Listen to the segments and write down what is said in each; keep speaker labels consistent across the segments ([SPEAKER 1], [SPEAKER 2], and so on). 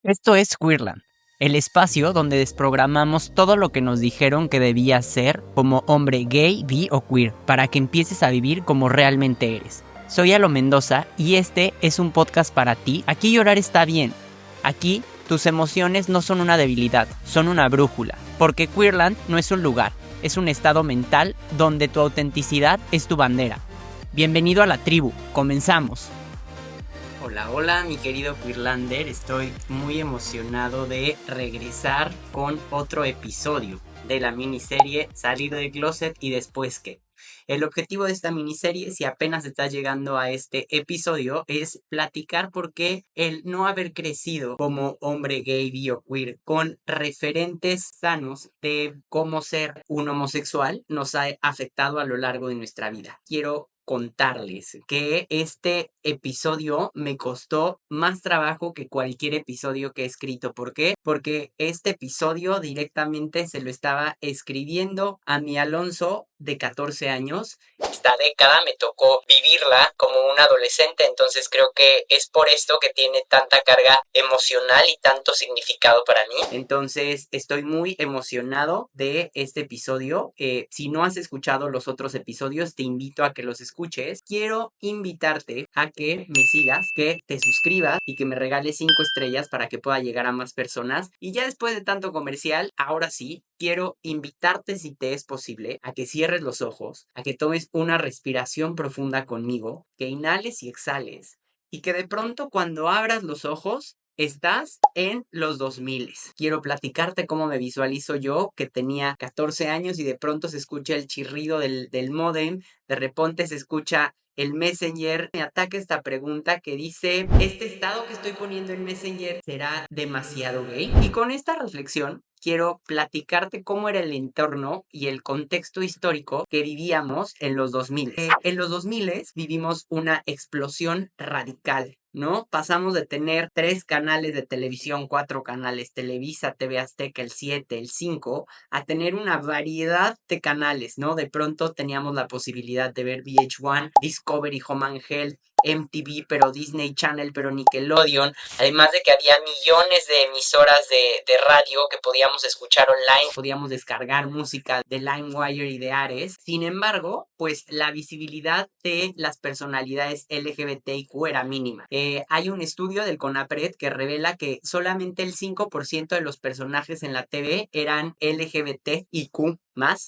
[SPEAKER 1] Esto es Queerland, el espacio donde desprogramamos todo lo que nos dijeron que debías ser como hombre gay, bi o queer, para que empieces a vivir como realmente eres. Soy Alo Mendoza y este es un podcast para ti. Aquí llorar está bien. Aquí tus emociones no son una debilidad, son una brújula. Porque Queerland no es un lugar, es un estado mental donde tu autenticidad es tu bandera. Bienvenido a la tribu, comenzamos. Hola, mi querido Queerlander, estoy muy emocionado de regresar con otro episodio de la miniserie Salir del Closet y Después qué. El objetivo de esta miniserie, si apenas estás llegando a este episodio, es platicar por qué el no haber crecido como hombre gay, bi o queer con referentes sanos de cómo ser un homosexual nos ha afectado a lo largo de nuestra vida. Quiero contarles que este episodio me costó más trabajo que cualquier episodio que he escrito. ¿Por qué? Porque este episodio directamente se lo estaba escribiendo a mi Alonso de 14 años. Esta década me tocó vivirla como un adolescente, entonces creo que es por esto que tiene tanta carga emocional y tanto significado para mí. Entonces estoy muy emocionado de este episodio. Si no has escuchado los otros episodios, te invito a que los escuches. Quiero invitarte a que me sigas, que te suscribas y que me regales 5 estrellas para que pueda llegar a más personas. Y ya después de tanto comercial, ahora sí, quiero invitarte, si te es posible, a que cierres los ojos, a que tomes una respiración profunda conmigo, que inhales y exhales, y que de pronto cuando abras los ojos, estás en los 2000. Quiero platicarte cómo me visualizo yo, que tenía 14 años y de pronto se escucha el chirrido del módem, de repente se escucha el Messenger. Me ataca esta pregunta que dice, ¿este estado que estoy poniendo en Messenger será demasiado gay? Y con esta reflexión quiero platicarte cómo era el entorno y el contexto histórico que vivíamos en los 2000. En los 2000 vivimos una explosión radical, ¿no? Pasamos de tener 3 canales de televisión, 4 canales, Televisa, TV Azteca, el 7, el 5, a tener una variedad de canales, ¿no? De pronto teníamos la posibilidad de ver VH1, Discovery, Home and Health, MTV, pero Disney Channel, pero Nickelodeon, además de que había millones de emisoras de radio que podíamos escuchar online, podíamos descargar música de LimeWire y de Ares. Sin embargo, pues la visibilidad de las personalidades LGBTIQ era mínima. Hay un estudio del CONAPRED que revela que solamente el 5% de los personajes en la TV eran LGBTIQ+,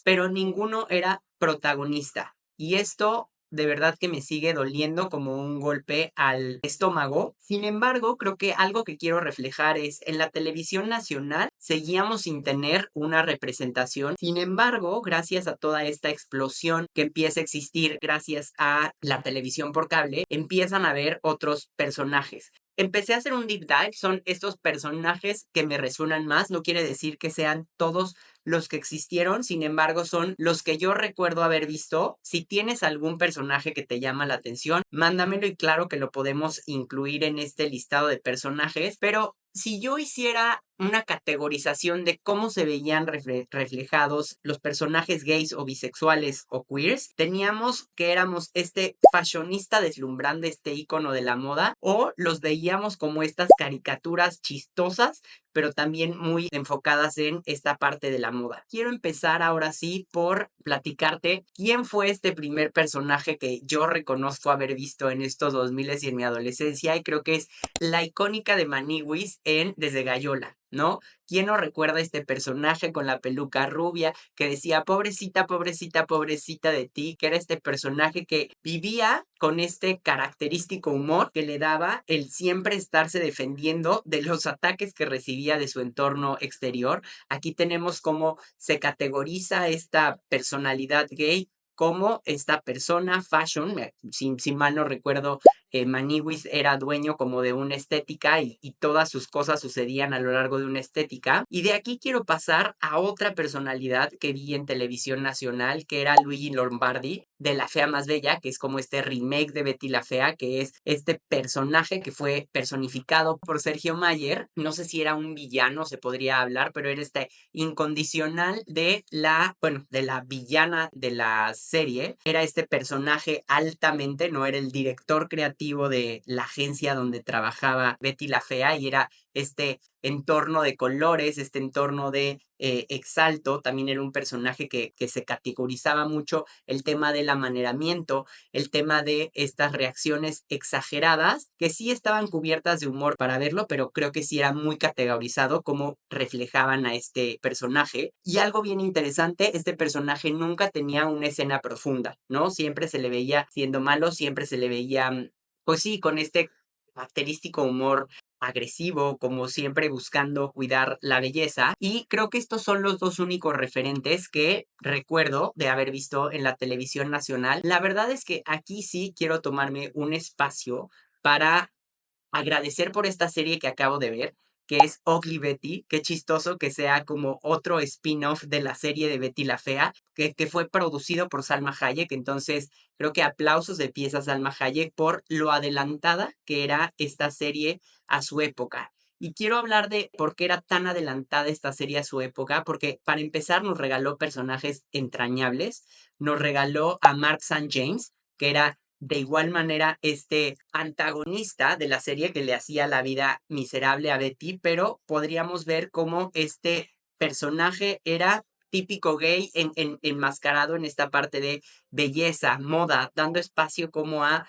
[SPEAKER 1] pero ninguno era protagonista. Y esto de verdad que me sigue doliendo como un golpe al estómago. Sin embargo, creo que algo que quiero reflejar es en la televisión nacional seguíamos sin tener una representación. Sin embargo, gracias a toda esta explosión que empieza a existir gracias a la televisión por cable, empiezan a haber otros personajes. Empecé a hacer un deep dive, son estos personajes que me resuenan más, no quiere decir que sean todos los que existieron, sin embargo son los que yo recuerdo haber visto. Si tienes algún personaje que te llama la atención, mándamelo y claro que lo podemos incluir en este listado de personajes, pero si yo hiciera una categorización de cómo se veían reflejados los personajes gays o bisexuales o queers, teníamos que éramos este fashionista deslumbrante, este ícono de la moda, o los veíamos como estas caricaturas chistosas pero también muy enfocadas en esta parte de la moda. Quiero empezar ahora sí por platicarte quién fue este primer personaje que yo reconozco haber visto en estos 2000 y en mi adolescencia, y creo que es la icónica de Maniwis en Desde Gallola, ¿no? ¿Quién no recuerda este personaje con la peluca rubia que decía pobrecita, pobrecita, pobrecita de ti? Que era este personaje que vivía con este característico humor que le daba el siempre estarse defendiendo de los ataques que recibía de su entorno exterior. Aquí tenemos cómo se categoriza esta personalidad gay como esta persona fashion. Si mal no recuerdo, Maniwis era dueño como de una estética y todas sus cosas sucedían a lo largo de una estética. Y de aquí quiero pasar a otra personalidad que vi en televisión nacional, que era Luigi Lombardi, de La Fea Más Bella, que es como este remake de Betty la Fea, que es este personaje que fue personificado por Sergio Mayer. No sé si era un villano, se podría hablar, pero era este incondicional de de la villana de la serie. Era este personaje altamente, no era el director creativo de la agencia donde trabajaba Betty la Fea, y era este entorno de colores, este entorno de Exalto. También era un personaje que se categorizaba mucho el tema del amaneramiento, el tema de estas reacciones exageradas, que sí estaban cubiertas de humor para verlo, pero creo que sí era muy categorizado cómo reflejaban a este personaje. Y algo bien interesante, este personaje nunca tenía una escena profunda, ¿no? Siempre se le veía siendo malo, siempre se le veía, pues sí, con este característico humor agresivo, como siempre buscando cuidar la belleza. Y creo que estos son los dos únicos referentes que recuerdo de haber visto en la televisión nacional. La verdad es que aquí sí quiero tomarme un espacio para agradecer por esta serie que acabo de ver, que es Ugly Betty. Qué chistoso que sea como otro spin-off de la serie de Betty la Fea, que fue producido por Salma Hayek. Entonces, creo que aplausos de pies a Salma Hayek por lo adelantada que era esta serie a su época. Y quiero hablar de por qué era tan adelantada esta serie a su época, porque para empezar nos regaló personajes entrañables, nos regaló a Mark St. James, que era de igual manera este antagonista de la serie que le hacía la vida miserable a Betty, pero podríamos ver cómo este personaje era típico gay enmascarado en esta parte de belleza, moda, dando espacio como a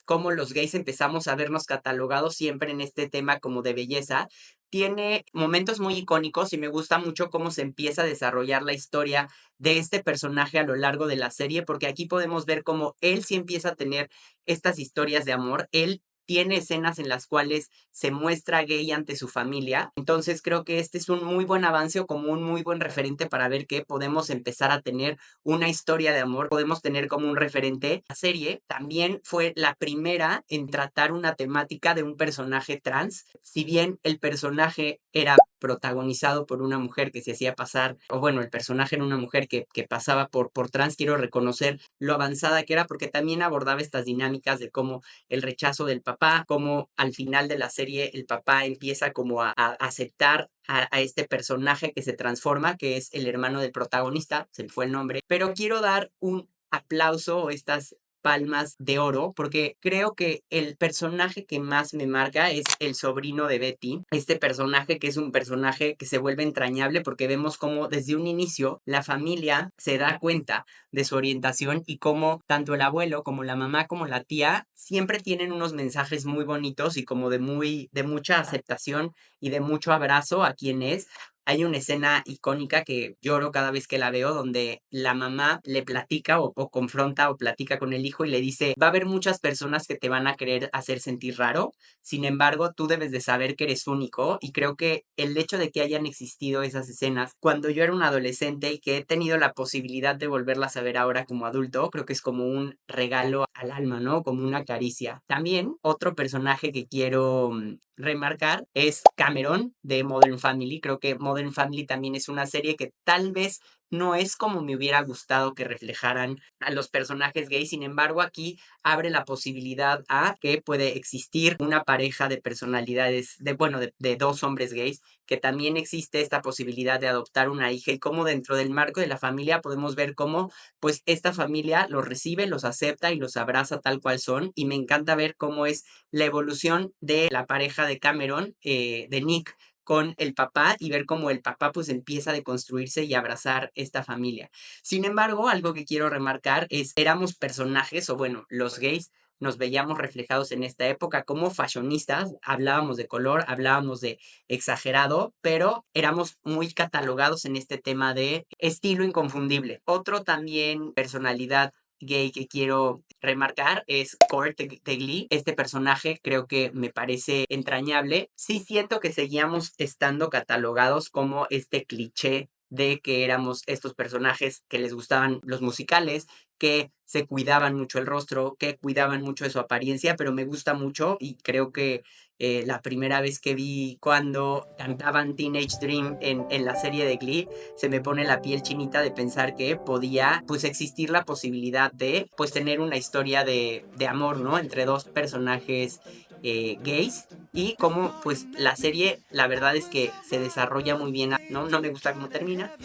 [SPEAKER 1] cómo los gays empezamos a vernos catalogados siempre en este tema como de belleza. Tiene momentos muy icónicos y me gusta mucho cómo se empieza a desarrollar la historia de este personaje a lo largo de la serie, porque aquí podemos ver cómo él sí empieza a tener estas historias de amor. Él tiene escenas en las cuales se muestra gay ante su familia. Entonces creo que este es un muy buen avance o como un muy buen referente para ver que podemos empezar a tener una historia de amor, podemos tener como un referente. La serie también fue la primera en tratar una temática de un personaje trans. Si bien el personaje era protagonizado por una mujer que se hacía pasar, o bueno, el personaje era una mujer que pasaba por trans, quiero reconocer lo avanzada que era, porque también abordaba estas dinámicas de cómo el rechazo del papá, cómo al final de la serie el papá empieza como a aceptar a este personaje que se transforma, que es el hermano del protagonista, se me fue el nombre, pero quiero dar un aplauso o estas palmas de oro, porque creo que el personaje que más me marca es el sobrino de Betty, este personaje que es un personaje que se vuelve entrañable porque vemos cómo desde un inicio la familia se da cuenta de su orientación y cómo tanto el abuelo como la mamá como la tía siempre tienen unos mensajes muy bonitos y como de mucha aceptación y de mucho abrazo a quien es. Hay una escena icónica que lloro cada vez que la veo, donde la mamá le platica o confronta o platica con el hijo y le dice, va a haber muchas personas que te van a querer hacer sentir raro, sin embargo, tú debes de saber que eres único. Y creo que el hecho de que hayan existido esas escenas cuando yo era un adolescente y que he tenido la posibilidad de volverlas a ver ahora como adulto, creo que es como un regalo al alma, ¿no? Como una caricia. También otro personaje que quiero remarcar es Cameron de Modern Family. Creo que Modern Family también es una serie que tal vez no es como me hubiera gustado que reflejaran a los personajes gays. Sin embargo, aquí abre la posibilidad a que puede existir una pareja de personalidades, bueno, de dos hombres gays, que también existe esta posibilidad de adoptar una hija y cómo dentro del marco de la familia podemos ver cómo pues esta familia los recibe, los acepta y los abraza tal cual son. Y me encanta ver cómo es la evolución de la pareja de Cameron, de Nick, con el papá y ver cómo el papá pues empieza a deconstruirse y abrazar esta familia. Sin embargo, algo que quiero remarcar es, éramos personajes, o bueno, los gays nos veíamos reflejados en esta época como fashionistas, hablábamos de color, hablábamos de exagerado, pero éramos muy catalogados en este tema de estilo inconfundible. Otro también personalidad gay que quiero remarcar es Court de Glee. Este personaje creo que me parece entrañable. Sí siento que seguíamos estando catalogados como este cliché de que éramos estos personajes que les gustaban los musicales, que se cuidaban mucho el rostro, que cuidaban mucho de su apariencia, pero me gusta mucho y creo que la primera vez que vi cuando cantaban Teenage Dream en la serie de Glee, se me pone la piel chinita de pensar que podía pues existir la posibilidad de pues tener una historia de amor, ¿no? Entre dos personajes gays y como pues la serie la verdad es que se desarrolla muy bien, ¿no? No me gusta cómo termina,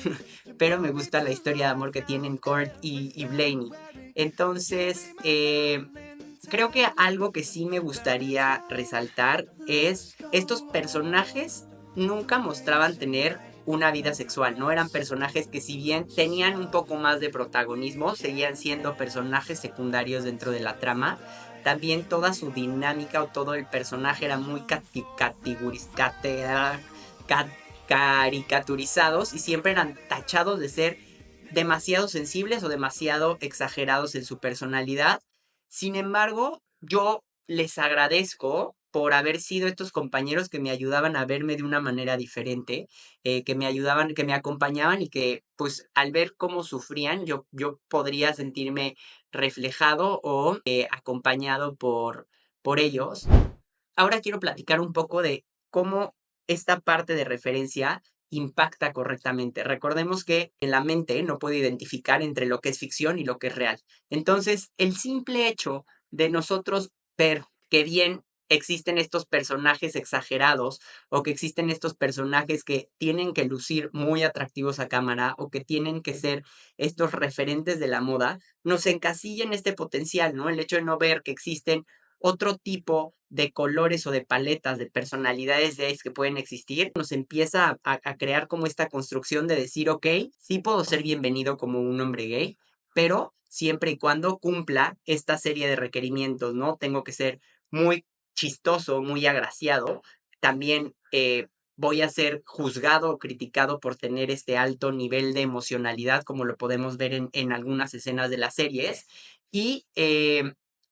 [SPEAKER 1] pero me gusta la historia de amor que tienen Court y Blaney. Entonces, Creo que algo que sí me gustaría resaltar es estos personajes nunca mostraban tener una vida sexual, ¿no? Eran personajes que si bien tenían un poco más de protagonismo, seguían siendo personajes secundarios dentro de la trama. También toda su dinámica o todo el personaje era muy caricaturizados y siempre eran tachados de ser demasiado sensibles o demasiado exagerados en su personalidad. Sin embargo, yo les agradezco por haber sido estos compañeros que me ayudaban a verme de una manera diferente, que me ayudaban, que me acompañaban y que pues al ver cómo sufrían, yo podría sentirme reflejado o acompañado por ellos. Ahora quiero platicar un poco de cómo esta parte de referencia impacta correctamente. Recordemos que en la mente no puede identificar entre lo que es ficción y lo que es real. Entonces, el simple hecho de nosotros ver que bien existen estos personajes exagerados o que existen estos personajes que tienen que lucir muy atractivos a cámara o que tienen que ser estos referentes de la moda, nos encasilla en este potencial, ¿no? El hecho de no ver que existen otro tipo de colores o de paletas, de personalidades gays que pueden existir, nos empieza a crear como esta construcción de decir, ok, sí puedo ser bienvenido como un hombre gay, pero siempre y cuando cumpla esta serie de requerimientos, ¿no? Tengo que ser muy chistoso, muy agraciado, también voy a ser juzgado o criticado por tener este alto nivel de emocionalidad, como lo podemos ver en algunas escenas de las series, y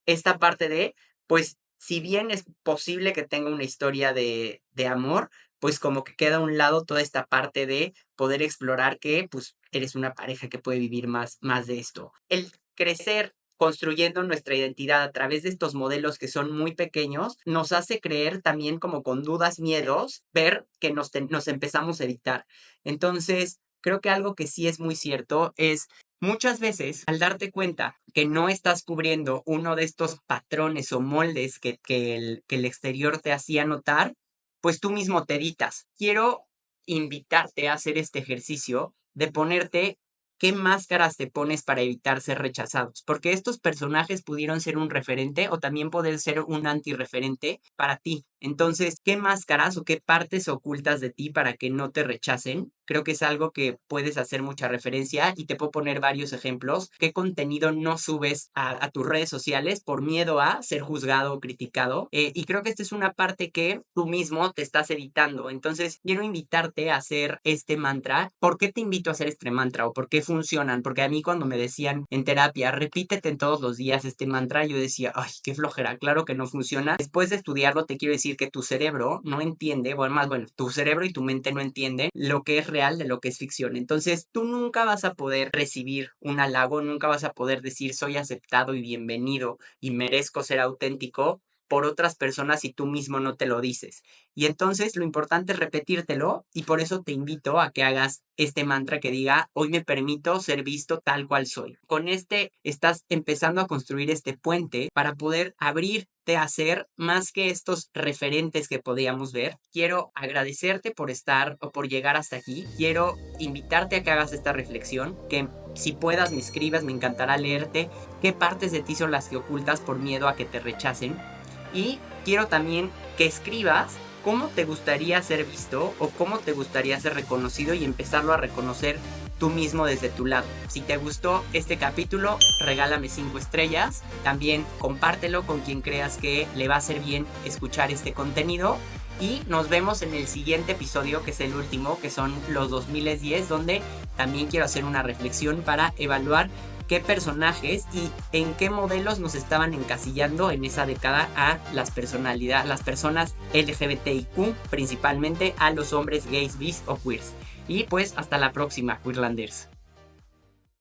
[SPEAKER 1] esta parte de pues si bien es posible que tenga una historia de amor, pues como que queda a un lado toda esta parte de poder explorar que pues eres una pareja que puede vivir más de esto. El crecer construyendo nuestra identidad a través de estos modelos que son muy pequeños, nos hace creer también como con dudas, miedos, ver que nos empezamos a evitar. Entonces, creo que algo que sí es muy cierto es muchas veces, al darte cuenta que no estás cubriendo uno de estos patrones o moldes que el exterior te hacía notar, pues tú mismo te editas. Quiero invitarte a hacer este ejercicio de ponerte qué máscaras te pones para evitar ser rechazados, porque estos personajes pudieron ser un referente o también poder ser un antirreferente para ti. Entonces, ¿qué máscaras o qué partes ocultas de ti para que no te rechacen? Creo que es algo que puedes hacer mucha referencia y te puedo poner varios ejemplos. ¿Qué contenido no subes a tus redes sociales por miedo a ser juzgado o criticado? Y creo que esta es una parte que tú mismo te estás editando. Entonces, quiero invitarte a hacer este mantra. ¿Por qué te invito a hacer este mantra o por qué funcionan? Porque a mí cuando me decían en terapia, repítete en todos los días este mantra, yo decía, ay, qué flojera, claro que no funciona. Después de estudiarlo, te quiero decir que tu cerebro no entiende, bueno, tu cerebro y tu mente no entienden lo que es real de lo que es ficción. Entonces, tú nunca vas a poder recibir un halago, nunca vas a poder decir soy aceptado y bienvenido y merezco ser auténtico por otras personas si tú mismo no te lo dices. Y entonces lo importante es repetírtelo y por eso te invito a que hagas este mantra que diga, hoy me permito ser visto tal cual soy. Con este estás empezando a construir este puente para poder abrirte a ser más que estos referentes que podíamos ver. Quiero agradecerte por estar o por llegar hasta aquí. Quiero invitarte a que hagas esta reflexión, que si puedas me escribas, me encantará leerte qué partes de ti son las que ocultas por miedo a que te rechacen. Y quiero también que escribas cómo te gustaría ser visto o cómo te gustaría ser reconocido y empezarlo a reconocer tú mismo desde tu lado. Si te gustó este capítulo, regálame 5 estrellas. También compártelo con quien creas que le va a hacer bien escuchar este contenido. Y nos vemos en el siguiente episodio, que es el último, que son los 2010, donde también quiero hacer una reflexión para evaluar qué personajes y en qué modelos nos estaban encasillando en esa década a las personas LGBTIQ, principalmente a los hombres gays, bis o queers. Y pues hasta la próxima, Queerlanders.